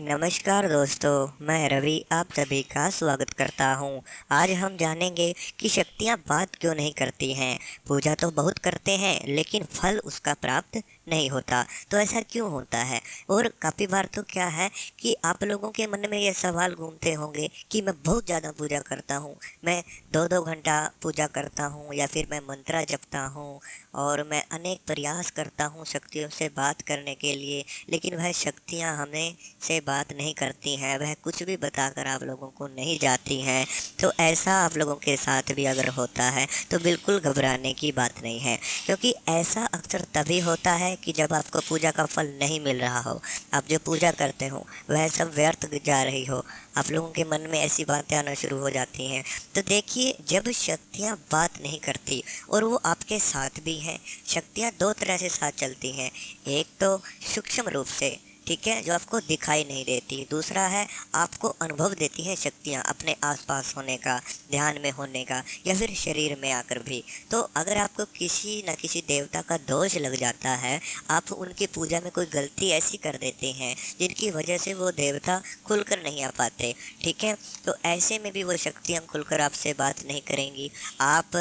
नमस्कार दोस्तों, मैं रवि आप सभी का स्वागत करता हूँ। आज हम जानेंगे कि शक्तियाँ बात क्यों नहीं करती हैं। पूजा तो बहुत करते हैं लेकिन फल उसका प्राप्त नहीं होता, तो ऐसा क्यों होता है। और काफ़ी बार तो क्या है कि आप लोगों के मन में ये सवाल घूमते होंगे कि मैं बहुत ज़्यादा पूजा करता हूँ, मैं 2-2 घंटा पूजा करता हूँ या फिर मैं मंत्र जपता हूँ और मैं अनेक प्रयास करता हूँ शक्तियों से बात करने के लिए, लेकिन वह शक्तियाँ हमें से बात नहीं करती हैं, वह कुछ भी बताकर आप लोगों को नहीं जाती हैं। तो ऐसा आप लोगों के साथ भी अगर होता है तो बिल्कुल घबराने की बात नहीं है, क्योंकि ऐसा अक्सर तभी होता है कि जब आपको पूजा का फल नहीं मिल रहा हो, आप जो पूजा करते हो वह सब व्यर्थ जा रही हो, आप लोगों के मन में ऐसी बातें आना शुरू हो जाती हैं। तो देखिए, जब शक्तियाँ बात नहीं करती और वो आपके साथ भी हैं, शक्तियाँ दो तरह से साथ चलती हैं। एक तो सूक्ष्म रूप से, ठीक है, जो आपको दिखाई नहीं देती। दूसरा है आपको अनुभव देती है शक्तियाँ अपने आसपास होने का, ध्यान में होने का या फिर शरीर में आकर भी। तो अगर आपको किसी न किसी देवता का दोष लग जाता है, आप उनकी पूजा में कोई गलती ऐसी कर देते हैं जिनकी वजह से वो देवता खुलकर नहीं आ पाते, ठीक है, तो ऐसे में भी वो शक्तियाँ खुलकर आपसे बात नहीं करेंगी। आप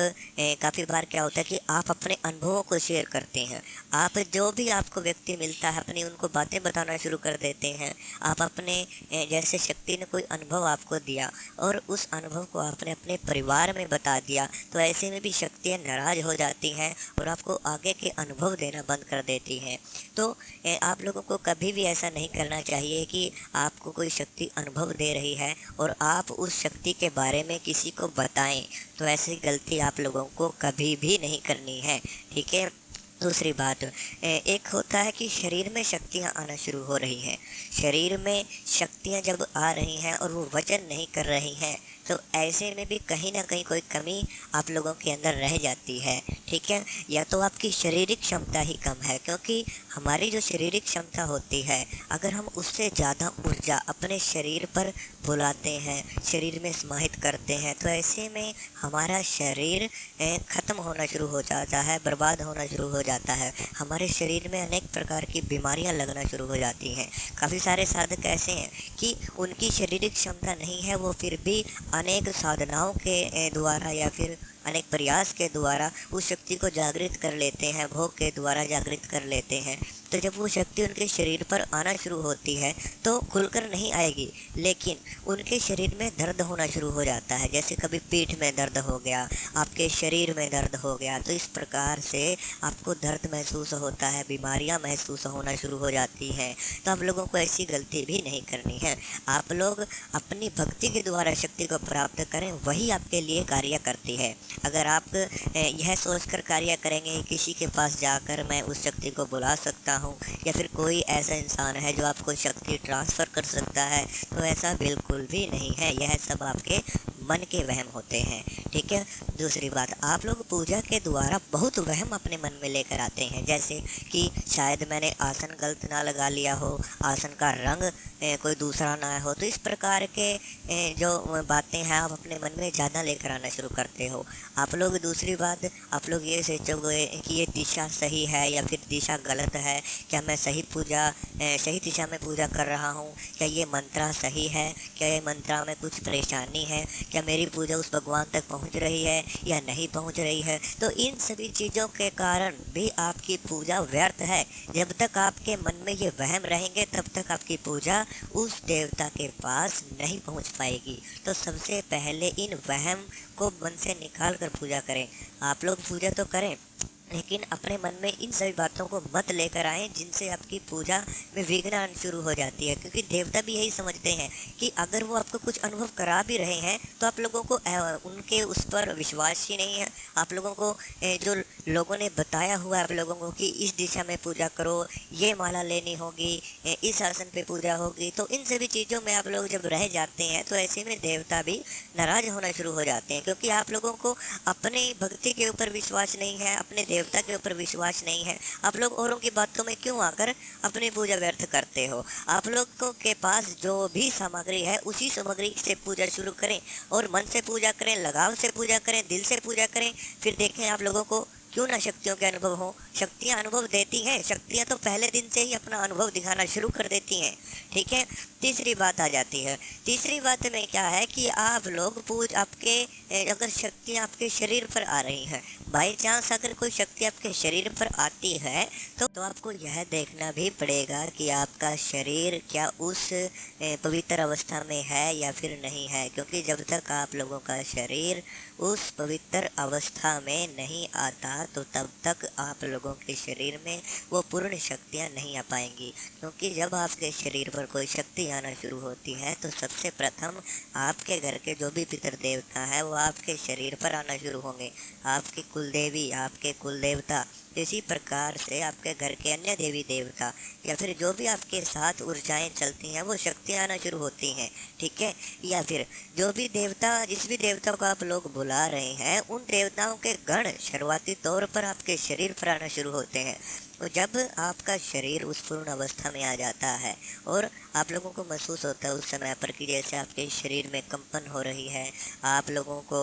काफ़ी बार क्या होता है कि आप अपने अनुभवों को शेयर करते हैं, आप जो भी आपको व्यक्ति मिलता है अपनी उनको बातें बताना शुरू कर देते हैं। आप अपने जैसे शक्ति ने कोई अनुभव आपको दिया और उस अनुभव को आपने अपने परिवार में बता दिया, तो ऐसे में भी शक्तियाँ नाराज हो जाती हैं और आपको आगे के अनुभव देना बंद कर देती हैं। तो आप लोगों को कभी भी ऐसा नहीं करना चाहिए कि आपको कोई शक्ति अनुभव दे रही है और आप उस शक्ति के बारे में किसी को बताएं। तो ऐसी गलती आप लोगों को कभी भी नहीं करनी है, ठीक है। दूसरी बात, एक होता है कि शरीर में शक्तियाँ आना शुरू हो रही हैं। शरीर में शक्तियाँ जब आ रही हैं और वो वजन नहीं कर रही हैं, तो ऐसे में भी कहीं ना कहीं कोई कमी आप लोगों के अंदर रह जाती है, ठीक है। या तो आपकी शारीरिक क्षमता ही कम है, क्योंकि हमारी जो शारीरिक क्षमता होती है, अगर हम उससे ज़्यादा ऊर्जा अपने शरीर पर बुलाते हैं, शरीर में समाहित करते हैं, तो ऐसे में हमारा शरीर ख़त्म होना शुरू हो जाता है, बर्बाद होना शुरू हो जाता है। हमारे शरीर में अनेक प्रकार की बीमारियां लगना शुरू हो जाती हैं। काफ़ी सारे साधक ऐसे हैं कि उनकी शारीरिक क्षमता नहीं है, वो फिर भी अनेक साधनाओं के द्वारा या फिर अनेक प्रयास के द्वारा उस शक्ति को जागृत कर लेते हैं, भोग के द्वारा जागृत कर लेते हैं। तो जब वो शक्ति उनके शरीर पर आना शुरू होती है तो खुलकर नहीं आएगी, लेकिन उनके शरीर में दर्द होना शुरू हो जाता है। जैसे कभी पीठ में दर्द हो गया, आपके शरीर में दर्द हो गया, तो इस प्रकार से आपको दर्द महसूस होता है, बीमारियां महसूस होना शुरू हो जाती हैं। तो आप लोगों को ऐसी गलती भी नहीं करनी है। आप लोग अपनी भक्ति के द्वारा शक्ति को प्राप्त करें, वही आपके लिए कार्य करती है। अगर आप यह सोचकर कार्य करेंगे किसी के पास जाकर मैं उस शक्ति को बुला सकता हूँ या फिर कोई ऐसा इंसान है जो आपको शक्ति ट्रांसफ़र कर सकता है, तो ऐसा बिल्कुल भी नहीं है। यह सब आपके मन के वहम होते हैं, ठीक है। दूसरी बात, आप लोग पूजा के द्वारा बहुत वहम अपने मन में लेकर आते हैं, जैसे कि शायद मैंने आसन गलत ना लगा लिया हो, आसन का रंग कोई दूसरा ना हो, तो इस प्रकार के जो बातें हैं आप अपने मन में ज़्यादा लेकर आना शुरू करते हो। आप लोग दूसरी बात, आप लोग ये सोचोगे कि ये दिशा सही है या फिर दिशा गलत है, क्या मैं सही दिशा में पूजा कर रहा हूँ, क्या ये मंत्रा सही है, क्या ये मंत्रा में कुछ परेशानी है, क्या मेरी पूजा उस भगवान तक पहुँच रही है या नहीं पहुँच रही है। तो इन सभी चीज़ों के कारण भी आपकी पूजा व्यर्थ है। जब तक आपके मन में ये वहम रहेंगे तब तक आपकी पूजा उस देवता के पास नहीं पहुंच पाएगी। तो सबसे पहले इन वहम को मन से निकाल कर पूजा करें। आप लोग पूजा तो करें, लेकिन अपने मन में इन सभी बातों को मत लेकर आएँ जिनसे आपकी पूजा में विघ्न आना शुरू हो जाती है, क्योंकि देवता भी यही समझते हैं कि अगर वो आपको कुछ अनुभव करा भी रहे हैं तो आप लोगों को उनके उस पर विश्वास ही नहीं है। आप लोगों को जो लोगों ने बताया हुआ है आप लोगों को कि इस दिशा में पूजा करो, ये माला लेनी होगी, इस आसन पे पूजा होगी, तो इन सभी चीज़ों में आप लोग जब रह जाते हैं तो ऐसे में देवता भी नाराज होना शुरू हो जाते हैं, क्योंकि आप लोगों को अपनी भक्ति के ऊपर विश्वास नहीं है, अपने देवता के ऊपर विश्वास नहीं है। आप लोग औरों की बातों में क्यों आकर अपनी पूजा व्यर्थ करते हो। आप लोगों के पास जो भी सामग्री है उसी सामग्री से पूजा शुरू करें और मन से पूजा करें, लगाव से पूजा करें, दिल से पूजा करें, फिर देखें आप लोगों को क्यों ना शक्तियों के अनुभव हो। शक्तियाँ अनुभव देती हैं, शक्तियाँ तो पहले दिन से ही अपना अनुभव दिखाना शुरू कर देती हैं। ठीक है, तीसरी बात आ जाती है। तीसरी बात में क्या है कि आप लोग आपके अगर शक्तियाँ आपके शरीर पर आ रही हैं, बाई चांस अगर कोई शक्ति आपके शरीर पर आती है तो आपको यह देखना भी पड़ेगा कि आपका शरीर क्या उस पवित्र अवस्था में है या फिर नहीं है, क्योंकि जब तक आप लोगों का शरीर उस पवित्र अवस्था में नहीं आता तो तब तक आप लोगों के शरीर में वो पूर्ण शक्तियाँ नहीं आ पाएंगी। क्योंकि जब आपके शरीर पर कोई शक्ति आना शुरू होती है तो सबसे प्रथम आपके घर के जो भी पितर देवता है वो आपके शरीर पर आना शुरू होंगे, आपकी कुलदेवी, आपके कुलदेवता। इसी प्रकार से आपके घर के अन्य देवी देवता या फिर जो भी आपके साथ ऊर्जाएं चलती हैं वो शक्तियाँ आना शुरू होती हैं। ठीक है, या फिर जो भी देवता, जिस भी देवता को आप लोग बुला रहे हैं उन देवताओं के गण शुरुआती तौर पर आपके शरीर पर आना शुरू होते हैं। तो जब आपका शरीर उस पूर्ण अवस्था में आ जाता है और आप लोगों को महसूस होता है उस समय पर कि जैसे आपके शरीर में कंपन हो रही है, आप लोगों को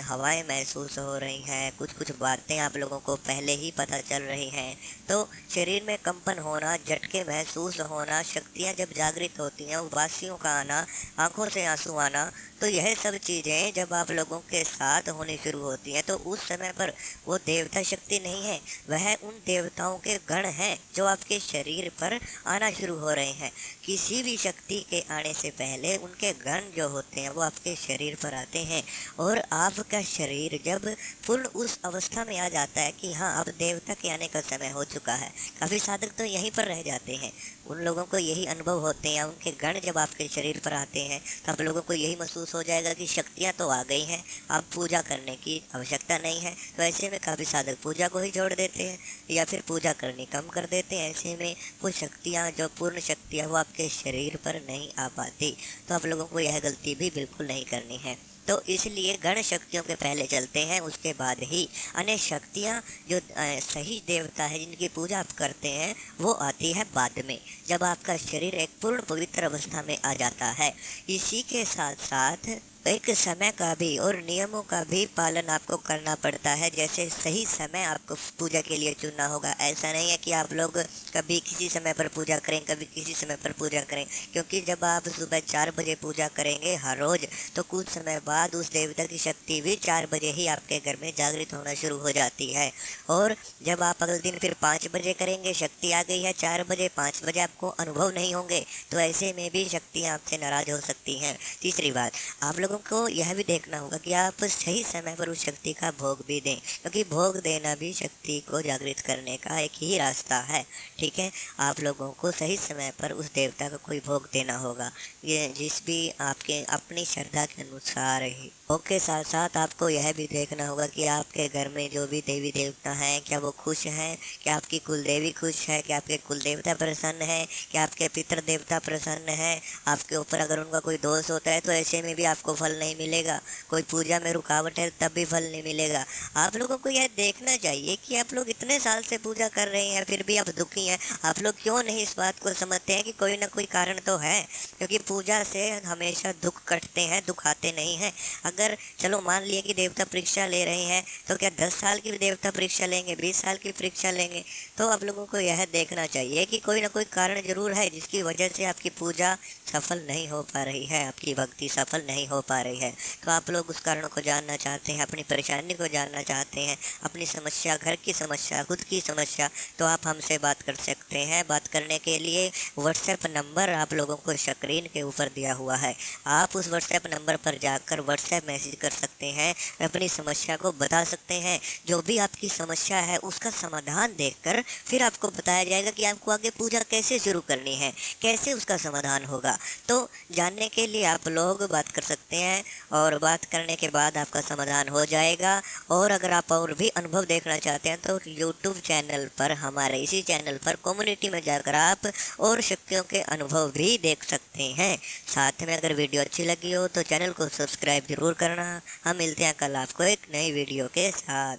हवाएं महसूस हो रही हैं, कुछ कुछ बातें आप लोगों को पहले ही पता चल रही हैं, तो शरीर में कंपन होना, झटके महसूस होना, शक्तियां जब जागृत होती हैं, उबासियों का आना, आंखों से आंसू आना, तो यह सब चीज़ें जब आप लोगों के साथ होनी शुरू होती हैं तो उस समय पर वो देवता शक्ति नहीं है, वह उन देवताओं के गण हैं जो आपके शरीर पर आना शुरू हो रहे हैं। किसी भी शक्ति के आने से पहले उनके गण जो होते हैं वो आपके शरीर पर आते हैं और आपका शरीर जब पूर्ण उस अवस्था में आ जाता है कि हाँ अब देवता के आने का समय हो चुका है, काफ़ी साधक तो यहीं पर रह जाते हैं, उन लोगों को यही अनुभव होते हैं। उनके गण जब आपके शरीर पर आते हैं तो आप लोगों को यही महसूस हो जाएगा कि शक्तियाँ तो आ गई हैं, अब पूजा करने की आवश्यकता नहीं है। तो ऐसे में काफ़ी साधक पूजा को ही छोड़ देते हैं या फिर पूजा करनी कम कर देते हैं। ऐसे में वो शक्तियाँ, जो पूर्ण शक्तियाँ, वो आपके शरीर पर नहीं आ पाती। तो आप लोगों को यह गलती भी बिल्कुल नहीं करनी है। तो इसलिए गण शक्तियों के पहले चलते हैं, उसके बाद ही अन्य शक्तियाँ जो सही देवता है जिनकी पूजा आप करते हैं वो आती है बाद में, जब आपका शरीर एक पूर्ण पवित्र अवस्था में आ जाता है। इसी के साथ साथ एक समय का भी और नियमों का भी पालन आपको करना पड़ता है। जैसे सही समय आपको पूजा के लिए चुनना होगा। ऐसा नहीं है कि आप लोग कभी किसी समय पर पूजा करें, कभी किसी समय पर पूजा करें, क्योंकि जब आप सुबह 4 बजे पूजा करेंगे हर रोज़ तो कुछ समय बाद उस देवता की शक्ति भी 4 बजे ही आपके घर में जागृत होना शुरू हो जाती है। और जब आप अगले दिन फिर 5 बजे करेंगे, शक्ति आ गई है 4 बजे, 5 बजे आपको अनुभव नहीं होंगे, तो ऐसे में भी शक्तियाँ आपसे नाराज़ हो सकती हैं। तीसरी बात, आप लोगों को यह भी देखना होगा कि आप सही समय पर उस शक्ति का भोग भी दें, क्योंकि भोग देना भी शक्ति को जागृत करने का एक ही रास्ता है। ठीक है, आप लोगों को सही समय पर उस देवता को कोई भोग देना होगा, ये जिस भी आपके अपनी श्रद्धा के अनुसार ही। भोग के साथ साथ आपको यह भी देखना होगा कि आपके घर में जो भी देवी देवता हैं क्या वो खुश हैं, क्या आपकी कुल देवी खुश है, क्या आपके कुल देवता प्रसन्न है, क्या आपके पितृ देवता प्रसन्न है। आपके ऊपर अगर उनका कोई दोष होता है तो ऐसे में भी आपको फल नहीं मिलेगा। कोई पूजा में रुकावट है तब भी फल नहीं मिलेगा। आप लोगों को यह देखना चाहिए कि आप लोग इतने साल से पूजा कर रहे हैं फिर भी आप दुखी हैं। आप लोग क्यों नहीं इस बात को समझते हैं कि कोई ना कोई कारण तो है, क्योंकि पूजा से हमेशा दुख कटते हैं, दुख आते नहीं हैं। अगर चलो मान लिए कि देवता परीक्षा ले रहे हैं तो क्या 10 साल की देवता परीक्षा लेंगे, 20 साल की परीक्षा लेंगे? तो आप लोगों को यह देखना चाहिए कि कोई ना कोई कारण जरूर है जिसकी वजह से आपकी पूजा सफल नहीं हो पा रही है, आपकी भक्ति सफल नहीं हो पा रही है। तो आप लोग उस कारण को जानना चाहते हैं, अपनी परेशानी को जानना चाहते हैं, अपनी समस्या, घर की समस्या, खुद की समस्या, तो आप हमसे बात कर सकते हैं। बात करने के लिए व्हाट्सएप नंबर आप लोगों को स्क्रीन के ऊपर दिया हुआ है। आप उस व्हाट्सएप नंबर पर जाकर व्हाट्सएप मैसेज कर सकते हैं, अपनी समस्या को बता सकते हैं। जो भी आपकी समस्या है उसका समाधान देखकर फिर आपको बताया जाएगा कि आपको आगे पूजा कैसे शुरू करनी है, कैसे उसका समाधान होगा। तो जानने के लिए आप लोग बात कर सकते हैं और बात करने के बाद आपका समाधान हो जाएगा। और अगर आप और भी अनुभव देखना चाहते हैं तो यूट्यूब चैनल पर, हमारे इसी चैनल पर कम्युनिटी में जाकर आप और शक्तियों के अनुभव भी देख सकते हैं। साथ में अगर वीडियो अच्छी लगी हो तो चैनल को सब्सक्राइब जरूर करना। हम मिलते हैं कल आपको एक नई वीडियो के साथ।